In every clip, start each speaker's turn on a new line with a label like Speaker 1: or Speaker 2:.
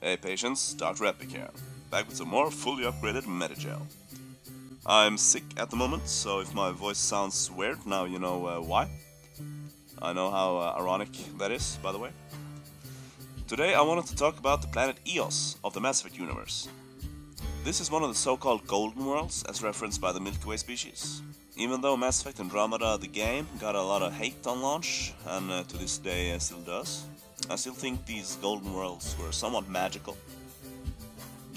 Speaker 1: Hey patients, Dr. Epic here, back with some more fully upgraded Metagel. I'm sick at the moment, so if my voice sounds weird, now you know why. I know how ironic that is, by the way. Today I wanted to talk about the planet Eos of the Mass Effect universe. This is one of the so-called Golden Worlds, as referenced by the Milky Way species. Even though Mass Effect Andromeda, the game, got a lot of hate on launch, and to this day still does, I still think these Golden Worlds were somewhat magical.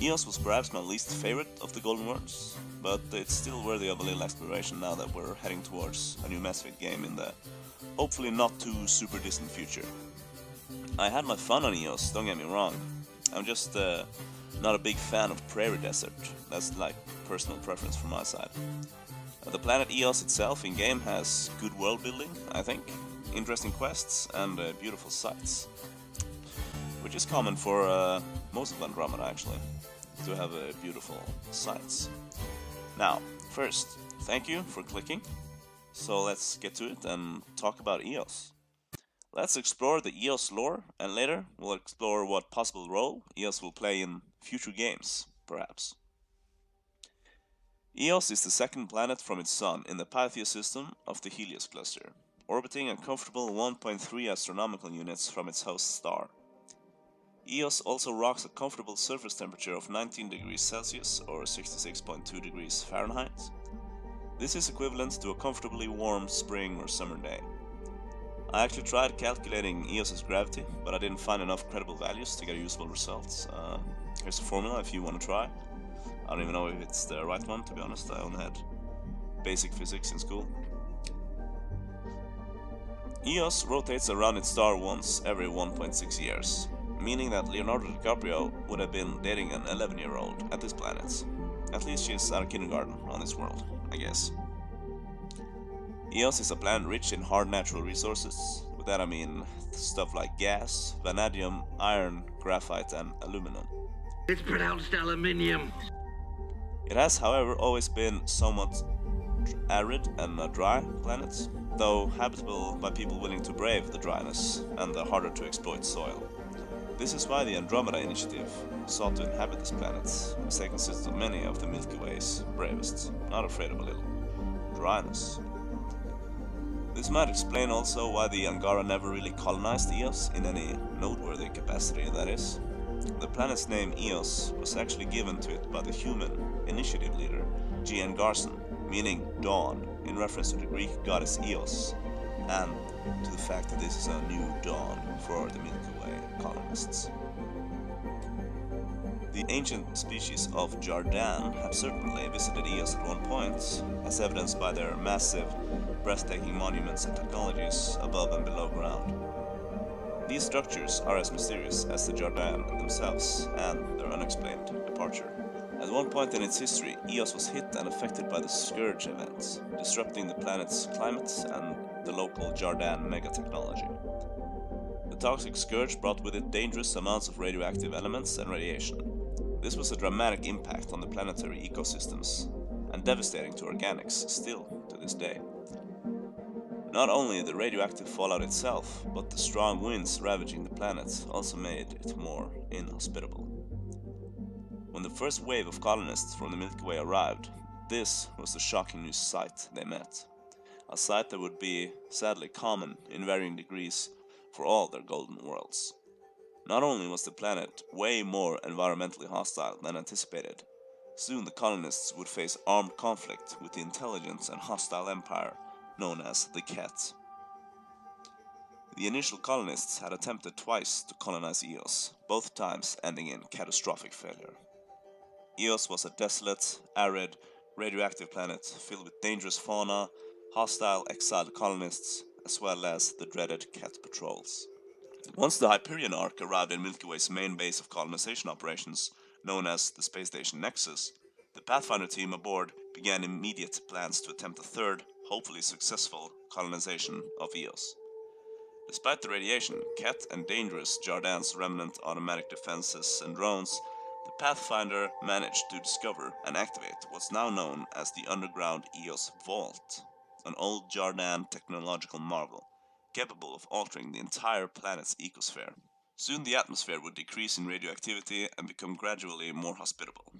Speaker 1: Eos was perhaps my least favorite of the Golden Worlds, but it's still worthy of a little exploration now that we're heading towards a new Mass Effect game in the hopefully not too super distant future. I had my fun on Eos, don't get me wrong. I'm just not a big fan of Prairie Desert. That's like personal preference from my side. The planet Eos itself in-game has good world building, I think, interesting quests, and beautiful sights. Which is common for most of Andromeda, actually, to have beautiful sights. Now, first, thank you for clicking. So let's get to it and talk about Eos. Let's explore the Eos lore, and later we'll explore what possible role Eos will play in future games, perhaps. Eos is the second planet from its sun in the Pythia system of the Helios cluster, orbiting a comfortable 1.3 astronomical units from its host star. Eos also rocks a comfortable surface temperature of 19 degrees Celsius or 66.2 degrees Fahrenheit. This is equivalent to a comfortably warm spring or summer day. I actually tried calculating Eos's gravity, but I didn't find enough credible values to get useful results. Here's a formula if you want to try. I don't even know if it's the right one, to be honest. I only had basic physics in school. Eos rotates around its star once every 1.6 years, meaning that Leonardo DiCaprio would have been dating an 11-year-old at this planet. At least she's out of kindergarten on this world, I guess. Eos is a planet rich in hard natural resources. With that I mean stuff like gas, vanadium, iron, graphite, and aluminum.
Speaker 2: It's pronounced aluminium.
Speaker 1: It has, however, always been somewhat arid and a dry planet, though habitable by people willing to brave the dryness and the harder to exploit soil. This is why the Andromeda Initiative sought to inhabit this planet, as they consist of many of the Milky Way's bravest, not afraid of a little dryness. This might explain also why the Angara never really colonized Eos in any noteworthy capacity, that is. The planet's name Eos was actually given to it by the human initiative leader, G.N. Garson, meaning dawn, in reference to the Greek goddess Eos, and to the fact that this is a new dawn for the Milky Way colonists. The ancient species of Jardan have certainly visited Eos at one point, as evidenced by their massive, breathtaking monuments and technologies above and below ground. These structures are as mysterious as the Jardan themselves and their unexplained departure. At one point in its history, Eos was hit and affected by the Scourge event, disrupting the planet's climate and the local Jardan megatechnology. The toxic Scourge brought with it dangerous amounts of radioactive elements and radiation. This was a dramatic impact on the planetary ecosystems, and devastating to organics still to this day. Not only the radioactive fallout itself, but the strong winds ravaging the planet also made it more inhospitable. When the first wave of colonists from the Milky Way arrived, this was the shocking new sight they met. A sight that would be, sadly, common in varying degrees for all their golden worlds. Not only was the planet way more environmentally hostile than anticipated, soon the colonists would face armed conflict with the intelligent and hostile empire known as the Ket. The initial colonists had attempted twice to colonize Eos, both times ending in catastrophic failure. Eos was a desolate, arid, radioactive planet filled with dangerous fauna, hostile exiled colonists, as well as the dreaded Ket patrols. Once the Hyperion Ark arrived in Milky Way's main base of colonization operations, known as the Space Station Nexus, the Pathfinder team aboard began immediate plans to attempt a third, hopefully successful, colonization of Eos. Despite the radiation, Ket and dangerous Jardan's remnant automatic defenses and drones, the Pathfinder managed to discover and activate what's now known as the underground Eos Vault, an old Jardan technological marvel, capable of altering the entire planet's ecosphere. Soon the atmosphere would decrease in radioactivity and become gradually more hospitable.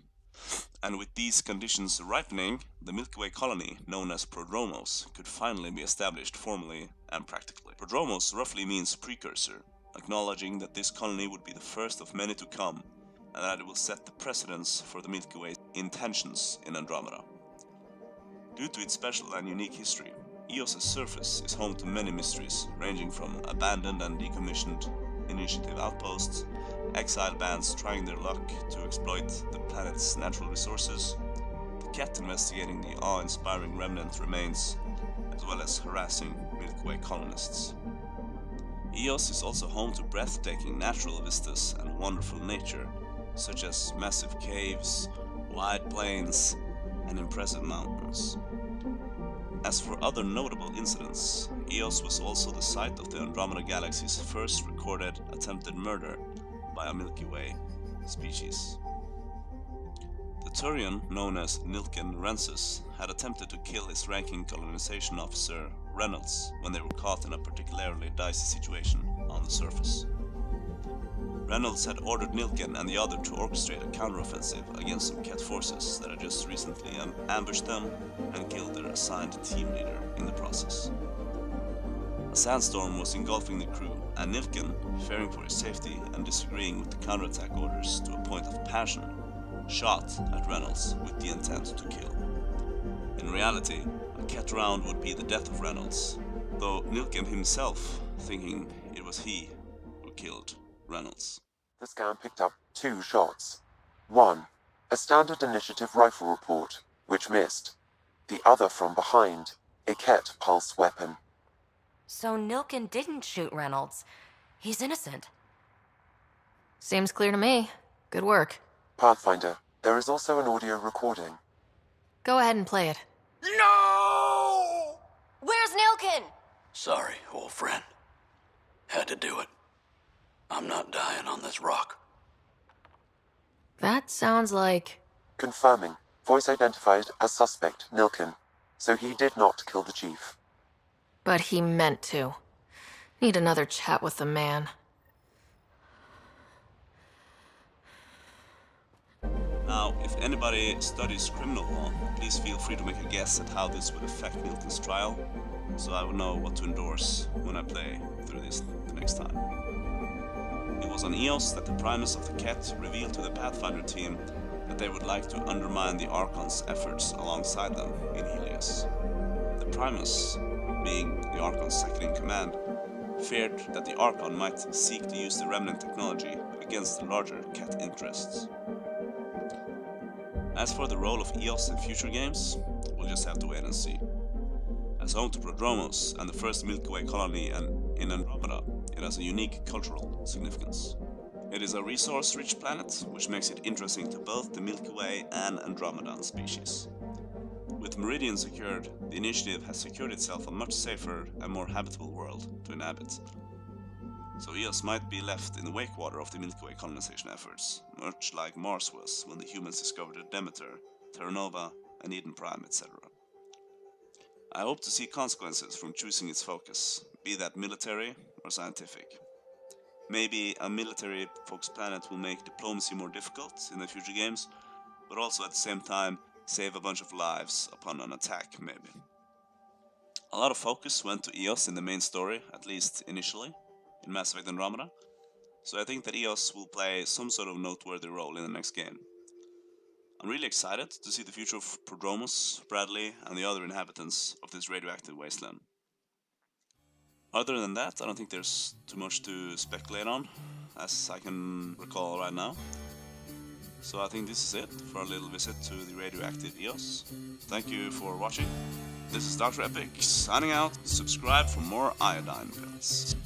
Speaker 1: And with these conditions ripening, the Milky Way colony, known as Prodromos, could finally be established formally and practically. Prodromos roughly means precursor, acknowledging that this colony would be the first of many to come, and that it will set the precedence for the Milky Way's intentions in Andromeda. Due to its special and unique history, Eos's surface is home to many mysteries, ranging from abandoned and decommissioned initiative outposts, exiled bands trying their luck to exploit the planet's natural resources, to Ket investigating the awe-inspiring remnant remains, as well as harassing Milky Way colonists. Eos is also home to breathtaking natural vistas and wonderful nature, such as massive caves, wide plains, and impressive mountains. As for other notable incidents, Eos was also the site of the Andromeda Galaxy's first recorded attempted murder by a Milky Way species. The Turian, known as Nilken Rensis, had attempted to kill his ranking colonization officer Reynolds when they were caught in a particularly dicey situation on the surface. Reynolds had ordered Nilken and the other to orchestrate a counteroffensive against some Ket forces that had just recently ambushed them and killed their assigned team leader in the process. A sandstorm was engulfing the crew, and Nilken, fearing for his safety and disagreeing with the counterattack orders to a point of passion, shot at Reynolds with the intent to kill. In reality, a Ket round would be the death of Reynolds, though Nilken himself thinking it was he who killed Reynolds.
Speaker 3: The scan picked up 2 shots. One, a standard initiative rifle report, which missed. The other from behind, a Ket pulse weapon.
Speaker 4: So Nilken didn't shoot Reynolds. He's innocent. Seems clear to me. Good work.
Speaker 3: Pathfinder, there is also an audio recording.
Speaker 4: Go ahead and play it.
Speaker 5: No!
Speaker 4: Where's Nilken?
Speaker 5: Sorry, old friend. Had to do it. I'm not dying on this rock.
Speaker 4: That sounds like...
Speaker 3: Confirming. Voice identified as suspect Nilken. So he did not kill the chief.
Speaker 4: But he meant to. Need another chat with the man.
Speaker 1: Now, if anybody studies criminal law, please feel free to make a guess at how this would affect Nilken's trial, so I would know what to endorse when I play through this the next time. It was on Eos that the Primus of the Ket revealed to the Pathfinder team that they would like to undermine the Archon's efforts alongside them in Helios. The Primus, being the Archon's second-in-command, feared that the Archon might seek to use the remnant technology against the larger Ket interests. As for the role of Eos in future games, we'll just have to wait and see. As home to Prodromos and the first Milky Way colony in Andromeda, it has a unique cultural significance. It is a resource-rich planet, which makes it interesting to both the Milky Way and Andromedan species. With Meridian secured, the Initiative has secured itself a much safer and more habitable world to inhabit. So Eos might be left in the wakewater of the Milky Way colonization efforts, much like Mars was when the humans discovered Demeter, Terra Nova, and Eden Prime, etc. I hope to see consequences from choosing its focus, be that military or scientific. Maybe a military-focused planet will make diplomacy more difficult in the future games, but also at the same time save a bunch of lives upon an attack, maybe. A lot of focus went to Eos in the main story, at least initially, in Mass Effect Andromeda, so I think that Eos will play some sort of noteworthy role in the next game. I'm really excited to see the future of Prodromos, Bradley, and the other inhabitants of this radioactive wasteland. Other than that, I don't think there's too much to speculate on, as I can recall right now. So I think this is it for our little visit to the radioactive Eos. Thank you for watching. This is Dr. Epic, signing out. Subscribe for more iodine pills.